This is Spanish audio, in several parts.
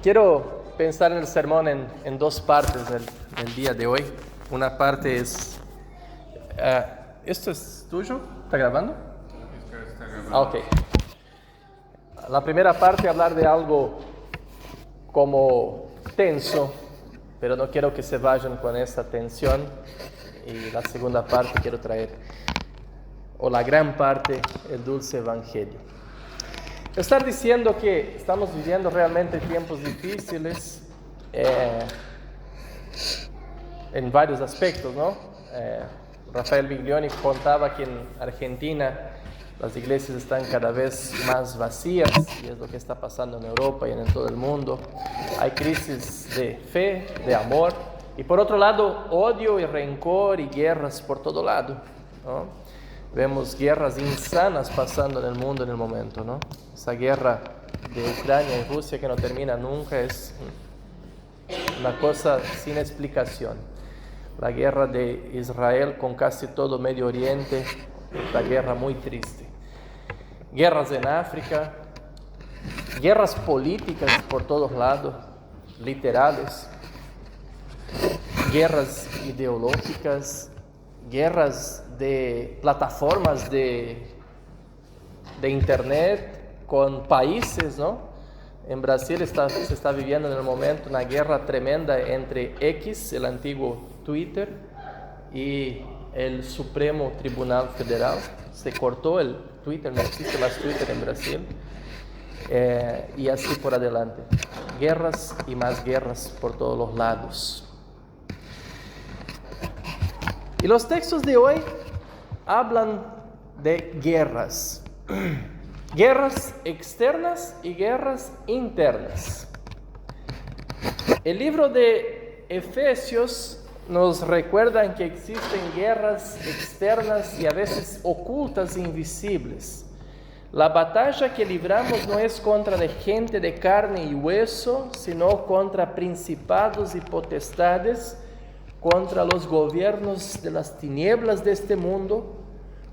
Quiero pensar en el sermón en dos partes del día de hoy. Una parte es... ¿Esto es tuyo? ¿Está grabando? Está grabando. Ah, ok. La primera parte hablar de algo como tenso, pero no quiero que se vayan con esa tensión. Y la segunda parte quiero traer, o la gran parte, el dulce evangelio. Estar diciendo que estamos viviendo realmente tiempos difíciles en varios aspectos, ¿no? Rafael Biglioni contaba que en Argentina las iglesias están cada vez más vacías, y es lo que está pasando en Europa y en todo el mundo. Hay crisis de fe, de amor, y por otro lado, odio y rencor y guerras por todo lado, ¿no? Vemos guerras insanas pasando en el mundo en el momento, ¿no? Esa guerra de Ucrania y Rusia que no termina nunca es una cosa sin explicación. La guerra de Israel con casi todo Medio Oriente, una guerra muy triste. Guerras en África, guerras políticas por todos lados, literales, guerras ideológicas, guerras de plataformas de internet con países, ¿no? En Brasil se está viviendo en el momento una guerra tremenda entre X, el antiguo Twitter, y el Supremo Tribunal Federal. Se cortó el Twitter, no existe más Twitter en Brasil, y así por adelante. Guerras y más guerras por todos los lados. Y los textos de hoy hablan de guerras. Guerras externas y guerras internas. El libro de Efesios nos recuerda que existen guerras externas y a veces ocultas e invisibles. La batalla que libramos no es contra de gente de carne y hueso, sino contra principados y potestades, contra los gobiernos de las tinieblas de este mundo,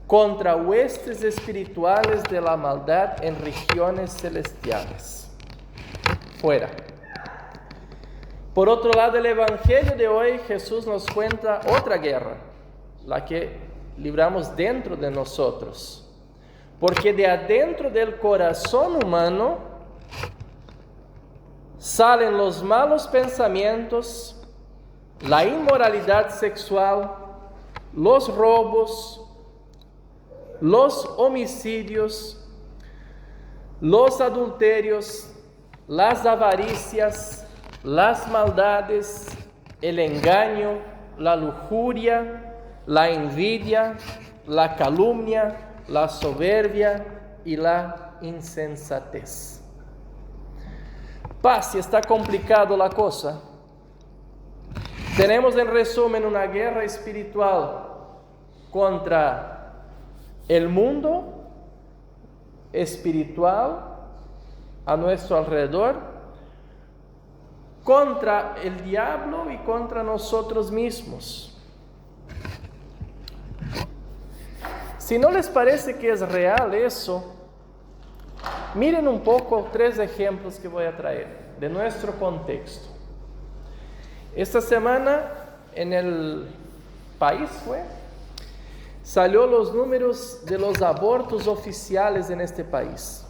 contra huestes espirituales de la maldad en regiones celestiales. Fuera. Por otro lado, el evangelio de hoy, Jesús nos cuenta otra guerra, la que libramos dentro de nosotros. Porque de adentro del corazón humano salen los malos pensamientos, la inmoralidad sexual, los robos, los homicidios, los adulterios, las avaricias, las maldades, el engaño, la lujuria, la envidia, la calumnia, la soberbia y la insensatez. Paz, si está complicado la cosa. Tenemos en resumen una guerra espiritual contra el mundo espiritual a nuestro alrededor, contra el diablo y contra nosotros mismos. Si no les parece que es real eso, miren un poco 3 ejemplos que voy a traer de nuestro contexto. Esta semana en el país salió los números de los abortos oficiales en este país.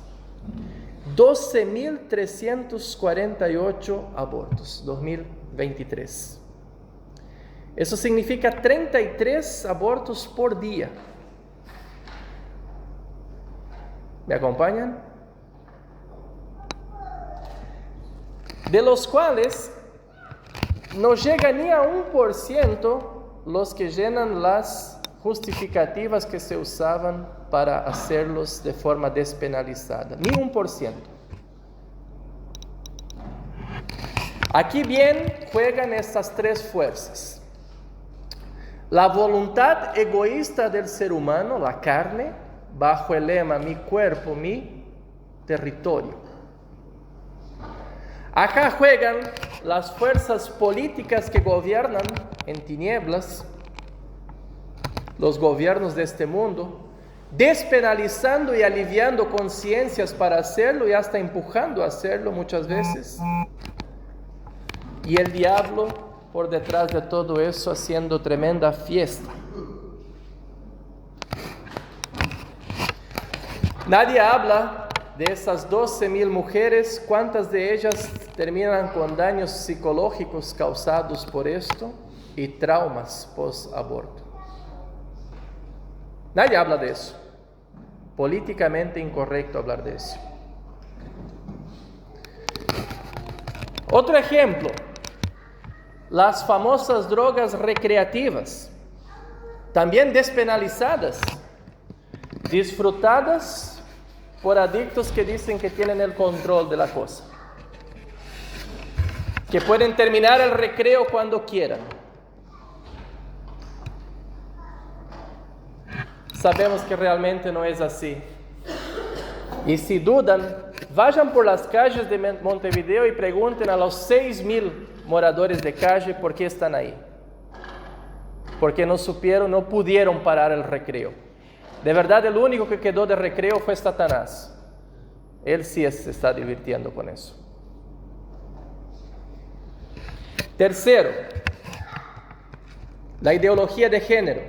12.348 abortos, 2023. Eso significa 33 abortos por día. ¿Me acompañan? De los cuales no llega ni a 1% los que llenan las justificativas que se usaban para hacerlos de forma despenalizada. Ni 1%. Aquí bien juegan estas 3 fuerzas. La voluntad egoísta del ser humano, la carne, bajo el lema mi cuerpo, mi territorio. Acá juegan las fuerzas políticas que gobiernan en tinieblas, los gobiernos de este mundo, despenalizando y aliviando conciencias para hacerlo y hasta empujando a hacerlo muchas veces. Y el diablo por detrás de todo eso haciendo tremenda fiesta. Nadie habla de esas 12,000 mujeres, cuántas de ellas terminan con daños psicológicos causados por esto y traumas post-aborto. Nadie habla de eso. Políticamente incorrecto hablar de eso. Otro ejemplo, las famosas drogas recreativas, también despenalizadas, disfrutadas por adictos que dicen que tienen el control de la cosa, que pueden terminar el recreo cuando quieran. Sabemos que realmente no es así. Y si dudan, vayan por las calles de Montevideo y pregunten a los 6,000 moradores de calle por qué están ahí. Porque no supieron, no pudieron parar el recreo. De verdad, el único que quedó de recreo fue Satanás. Él sí se está divirtiendo con eso. Tercero, la ideología de género,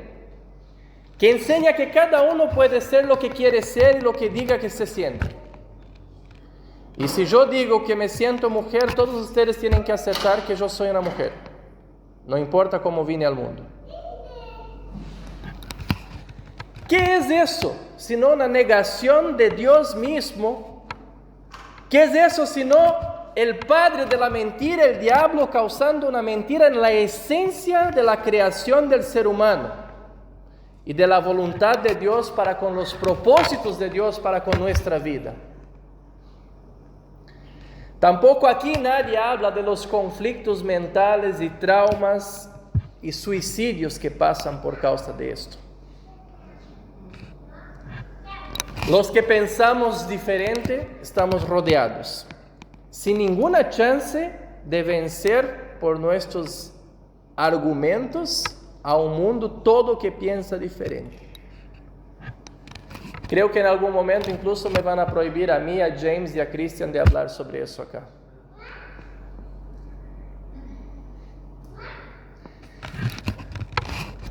que enseña que cada uno puede ser lo que quiere ser y lo que diga que se siente. Y si yo digo que me siento mujer, todos ustedes tienen que aceptar que yo soy una mujer. No importa cómo vine al mundo. ¿Qué es eso? Sino una negación de Dios mismo. ¿Qué es eso sino el padre de la mentira, el diablo, causando una mentira en la esencia de la creación del ser humano y de la voluntad de Dios para con los propósitos de Dios para con nuestra vida? Tampoco aquí nadie habla de los conflictos mentales y traumas y suicidios que pasan por causa de esto. Los que pensamos diferente estamos rodeados, sin ninguna chance de vencer por nuestros argumentos a un mundo todo que piensa diferente. Creo que en algún momento incluso me van a prohibir a mí, a James y a Christian de hablar sobre eso acá.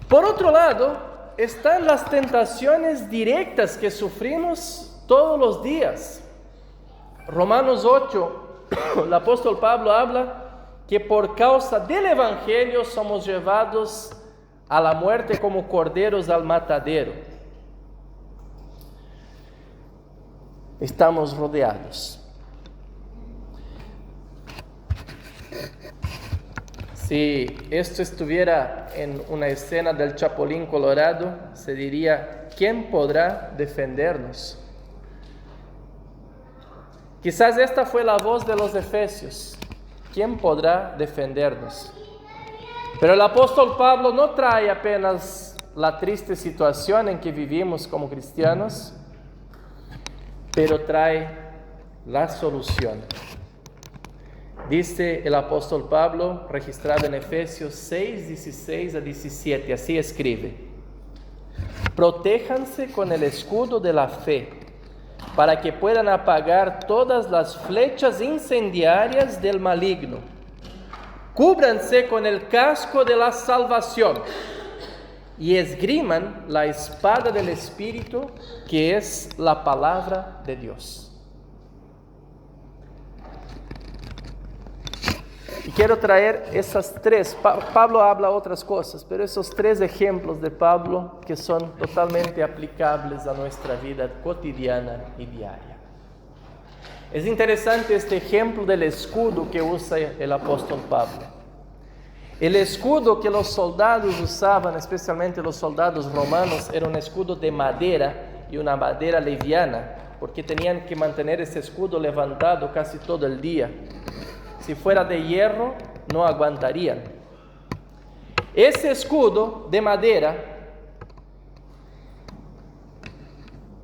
Por otro lado, están las tentaciones directas que sufrimos todos los días. Romanos 8, el apóstol Pablo habla que por causa del Evangelio somos llevados a la muerte como corderos al matadero. Estamos rodeados. Si esto estuviera en una escena del Chapulín Colorado, se diría, ¿quién podrá defendernos? Quizás esta fue la voz de los efesios. ¿Quién podrá defendernos? Pero el apóstol Pablo no trae apenas la triste situación en que vivimos como cristianos, pero trae la solución. Dice el apóstol Pablo, registrado en Efesios 6, 16 a 17, así escribe: protéjanse con el escudo de la fe, para que puedan apagar todas las flechas incendiarias del maligno. Cúbranse con el casco de la salvación y esgriman la espada del Espíritu, que es la palabra de Dios. Y quiero traer esas tres, Pablo habla otras cosas, pero esos tres ejemplos de Pablo que son totalmente aplicables a nuestra vida cotidiana y diaria. Es interesante este ejemplo del escudo que usa el apóstol Pablo. El escudo que los soldados usaban, especialmente los soldados romanos, era un escudo de madera y una madera liviana, porque tenían que mantener ese escudo levantado casi todo el día. Si fuera de hierro, no aguantarían. Ese escudo de madera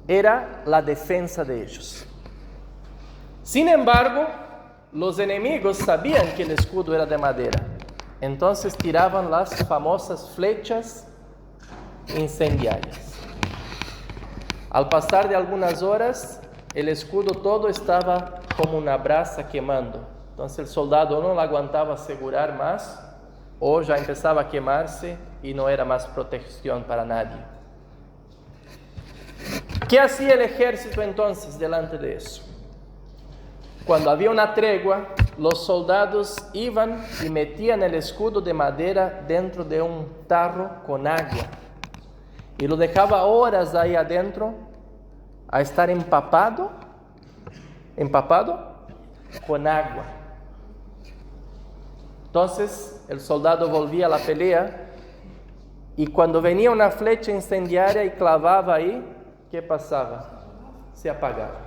era la defensa de ellos. Sin embargo, los enemigos sabían que el escudo era de madera. Entonces tiraban las famosas flechas incendiarias. Al pasar de algunas horas, el escudo todo estaba como una brasa quemando. Entonces el soldado no lo aguantaba asegurar más, o ya empezaba a quemarse y no era más protección para nadie. ¿Qué hacía el ejército entonces delante de eso? Cuando había una tregua, los soldados iban y metían el escudo de madera dentro de un tarro con agua y lo dejaba horas ahí adentro a estar empapado con agua. Entonces el soldado volvía a la pelea y cuando venía una flecha incendiaria y clavaba ahí, ¿qué pasaba? Se apagaba.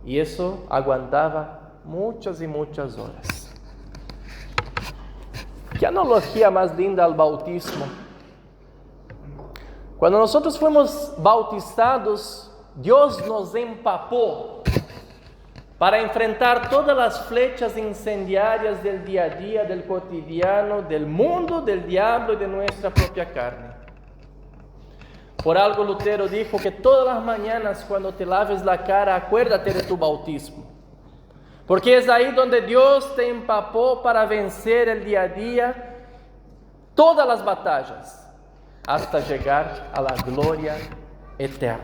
Y eso aguantaba muchas y muchas horas. ¿Qué analogía más linda al bautismo? Cuando nosotros fuimos bautizados, Dios nos empapó para enfrentar todas las flechas incendiarias del día a día, del cotidiano, del mundo, del diablo y de nuestra propia carne. Por algo Lutero dijo que todas las mañanas cuando te laves la cara, acuérdate de tu bautismo. Porque es ahí donde Dios te empapó para vencer el día a día, todas las batallas, hasta llegar a la gloria eterna.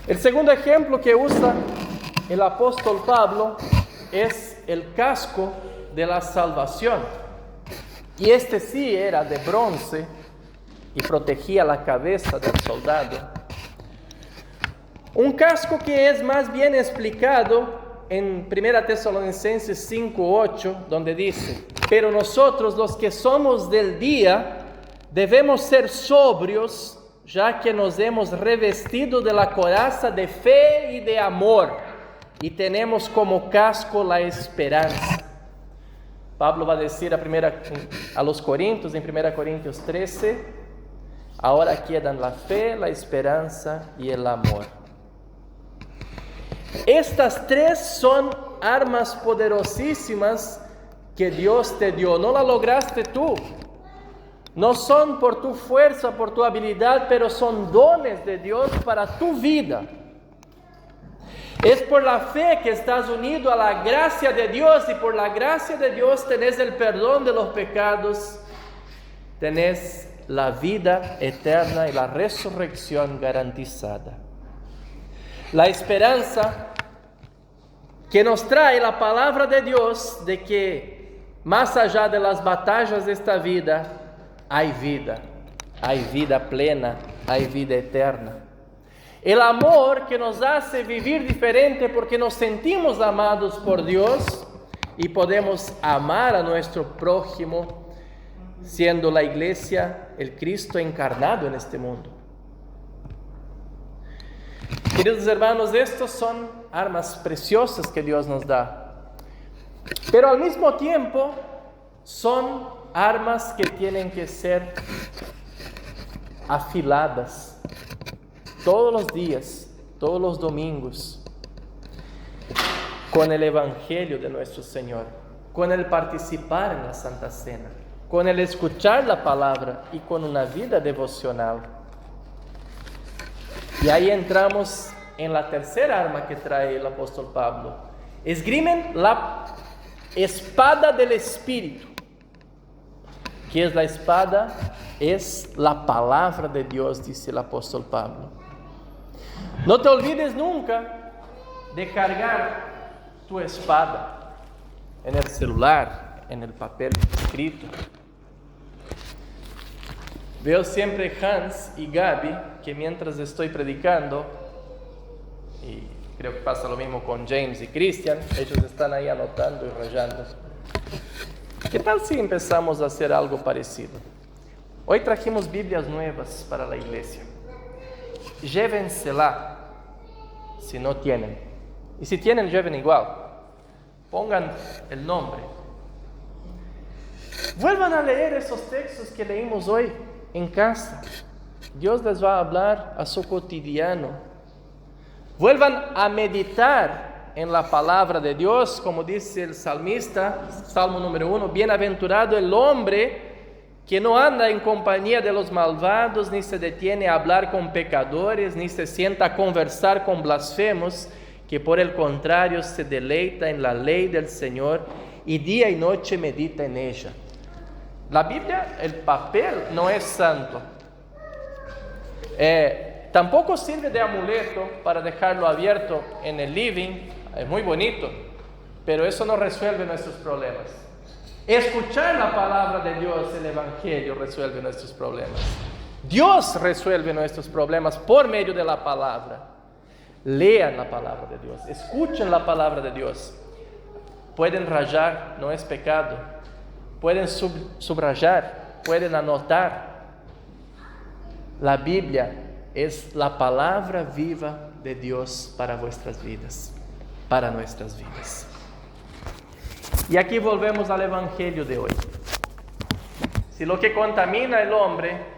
El segundo ejemplo que usa el apóstol Pablo es el casco de la salvación. Y este sí era de bronce y protegía la cabeza del soldado. Un casco que es más bien explicado en 1 Tesalonicenses 5:8, donde dice: pero nosotros los que somos del día debemos ser sobrios, ya que nos hemos revestido de la coraza de fe y de amor, y tenemos como casco la esperanza. Pablo va a decir a los Corintios, en 1 Corintios 13, ahora quedan la fe, la esperanza y el amor. Estas tres son armas poderosísimas que Dios te dio, no la lograste tú. No son por tu fuerza, por tu habilidad, pero son dones de Dios para tu vida. Es por la fe que estás unido a la gracia de Dios, y por la gracia de Dios tenés el perdón de los pecados, tenés la vida eterna y la resurrección garantizada. La esperanza que nos trae la palabra de Dios de que más allá de las batallas de esta vida, hay vida plena, hay vida eterna. El amor que nos hace vivir diferente porque nos sentimos amados por Dios y podemos amar a nuestro prójimo, siendo la iglesia el Cristo encarnado en este mundo. Queridos hermanos, estos son armas preciosas que Dios nos da, pero al mismo tiempo son armas que tienen que ser afiladas todos los días, todos los domingos, con el Evangelio de nuestro Señor, con el participar en la Santa Cena, con el escuchar la palabra y con una vida devocional. Y ahí entramos en la tercera arma que trae el apóstol Pablo. Esgrimen la espada del Espíritu. ¿Qué es la espada? Es la palabra de Dios, dice el apóstol Pablo. No te olvides nunca de cargar tu espada en el celular, en el papel escrito. Veo siempre Hans y Gaby que mientras estoy predicando, y creo que pasa lo mismo con James y Christian, ellos están ahí anotando y rayando. ¿Qué tal si empezamos a hacer algo parecido? Hoy trajimos Biblias nuevas para la iglesia. Llévensela si no tienen. Y si tienen, lleven igual. Pongan el nombre. Vuelvan a leer esos textos que leímos hoy en casa. Dios les va a hablar a su cotidiano. Vuelvan a meditar en la palabra de Dios, como dice el salmista, Salmo número 1, bienaventurado el hombre que no anda en compañía de los malvados, ni se detiene a hablar con pecadores, ni se sienta a conversar con blasfemos, que por el contrario se deleita en la ley del Señor y día y noche medita en ella. La Biblia, el papel no es santo. Tampoco sirve de amuleto para dejarlo abierto en el living, es muy bonito, pero eso no resuelve nuestros problemas. Escuchar la palabra de Dios, el Evangelio, resuelve nuestros problemas. Dios resuelve nuestros problemas por medio de la palabra. Lean la palabra de Dios, escuchen la palabra de Dios. Pueden rayar, no es pecado. Pueden subrayar, pueden anotar. La Biblia es la palabra viva de Dios para vuestras vidas, para nuestras vidas. Y aquí volvemos al Evangelio de hoy. Si lo que contamina al hombre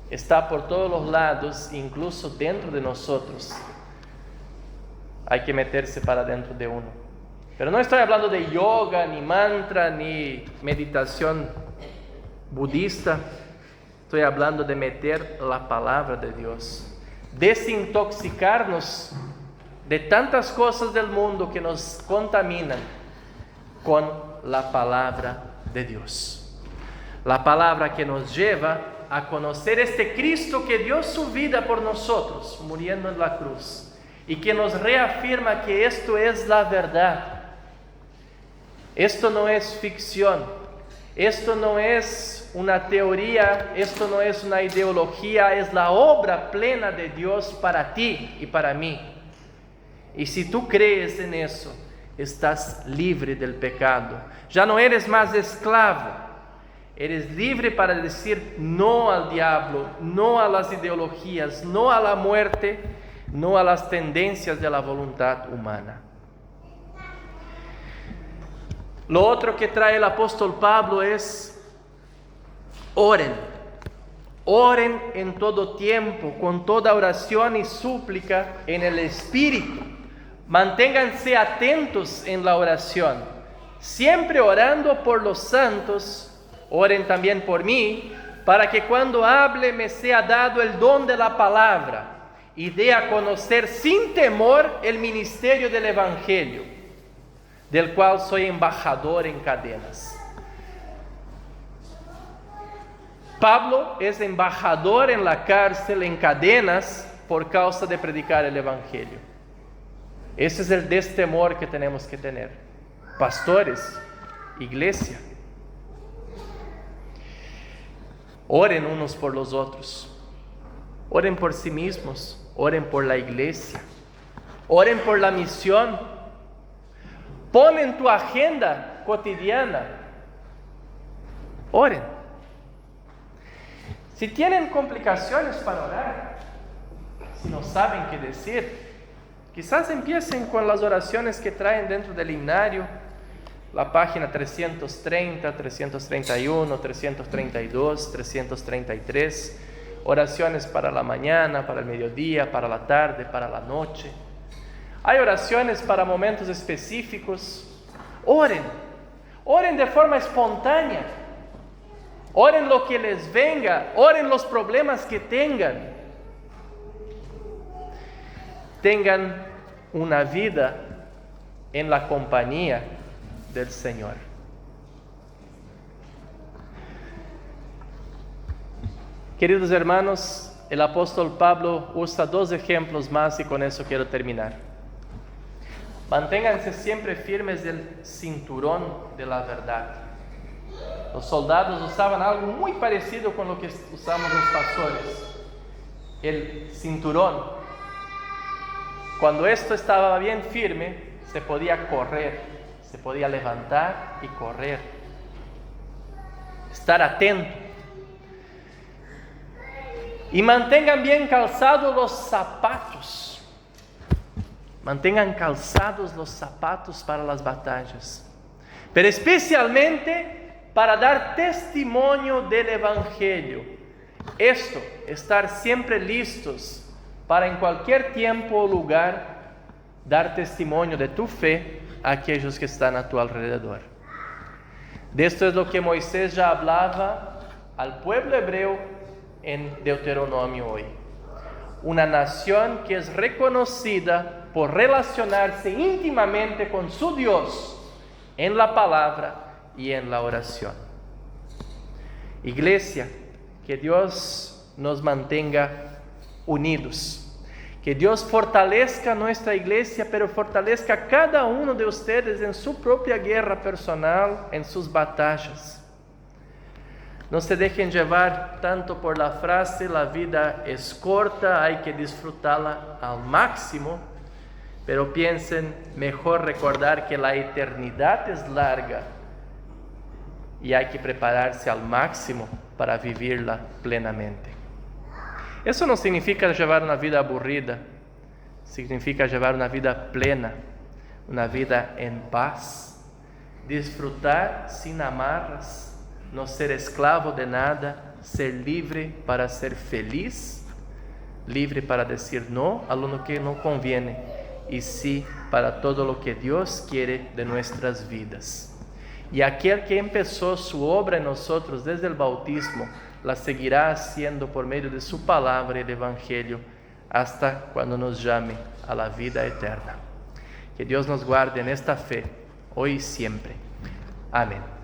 está por todos los lados, incluso dentro de nosotros, hay que meterse para dentro de uno. Pero no estoy hablando de yoga, ni mantra, ni meditación budista. Estoy hablando de meter la palabra de Dios, desintoxicarnos de tantas cosas del mundo que nos contaminan con la palabra de Dios. La palabra que nos lleva a conocer este Cristo que dio su vida por nosotros, muriendo en la cruz, y que nos reafirma que esto es la verdad. Esto no es ficción, esto no es una teoría, esto no es una ideología, es la obra plena de Dios para ti y para mí. Y si tú crees en eso, estás libre del pecado. Ya no eres más esclavo. Eres libre para decir no al diablo, no a las ideologías, no a la muerte, no a las tendencias de la voluntad humana. Lo otro que trae el apóstol Pablo es: oren. Oren en todo tiempo, con toda oración y súplica en el Espíritu. Manténganse atentos en la oración, siempre orando por los santos. Oren también por mí, para que cuando hable me sea dado el don de la palabra y dé a conocer sin temor el ministerio del Evangelio, del cual soy embajador en cadenas. Pablo es embajador en la cárcel, en cadenas, por causa de predicar el Evangelio. Ese es el destemor que tenemos que tener, pastores, iglesia. Oren unos por los otros, oren por sí mismos, oren por la iglesia, oren por la misión. Pon en tu agenda cotidiana, oren. Si tienen complicaciones para orar, si no saben qué decir, quizás empiecen con las oraciones que traen dentro del himnario, la página 330, 331, 332, 333, oraciones para la mañana, para el mediodía, para la tarde, para la noche. Hay oraciones para momentos específicos. Oren, oren de forma espontánea, oren lo que les venga, oren los problemas que tengan. Tengan una vida en la compañía del Señor. Queridos hermanos, el apóstol Pablo usa dos ejemplos más y con eso quiero terminar. Manténganse siempre firmes del cinturón de la verdad. Los soldados usaban algo muy parecido con lo que usamos los pastores, el cinturón. Cuando esto estaba bien firme, se podía correr, se podía levantar y correr. Estar atento. Y mantengan bien calzados los zapatos. Mantengan calzados los zapatos para las batallas. Pero especialmente para dar testimonio del Evangelio. Esto, estar siempre listos para en cualquier tiempo o lugar dar testimonio de tu fe a aquellos que están a tu alrededor. De esto es lo que Moisés ya hablaba al pueblo hebreo en Deuteronomio hoy. Una nación que es reconocida por relacionarse íntimamente con su Dios en la palabra y en la oración. Iglesia, que Dios nos mantenga unidos. Que Dios fortalezca nuestra iglesia, pero fortalezca a cada uno de ustedes en su propia guerra personal, en sus batallas. No se dejen llevar tanto por la frase, la vida es corta, hay que disfrutarla al máximo, pero piensen mejor recordar que la eternidad es larga y hay que prepararse al máximo para vivirla plenamente. Eso no significa llevar una vida aburrida, significa llevar una vida plena, una vida en paz, disfrutar sin amarras, no ser esclavo de nada, ser libre para ser feliz, libre para decir no a lo que no conviene y sí para todo lo que Dios quiere de nuestras vidas. Y aquel que empezó su obra en nosotros desde el bautismo, la seguirá haciendo por medio de su palabra y el Evangelio hasta cuando nos llame a la vida eterna. Que Dios nos guarde en esta fe, hoy y siempre. Amén.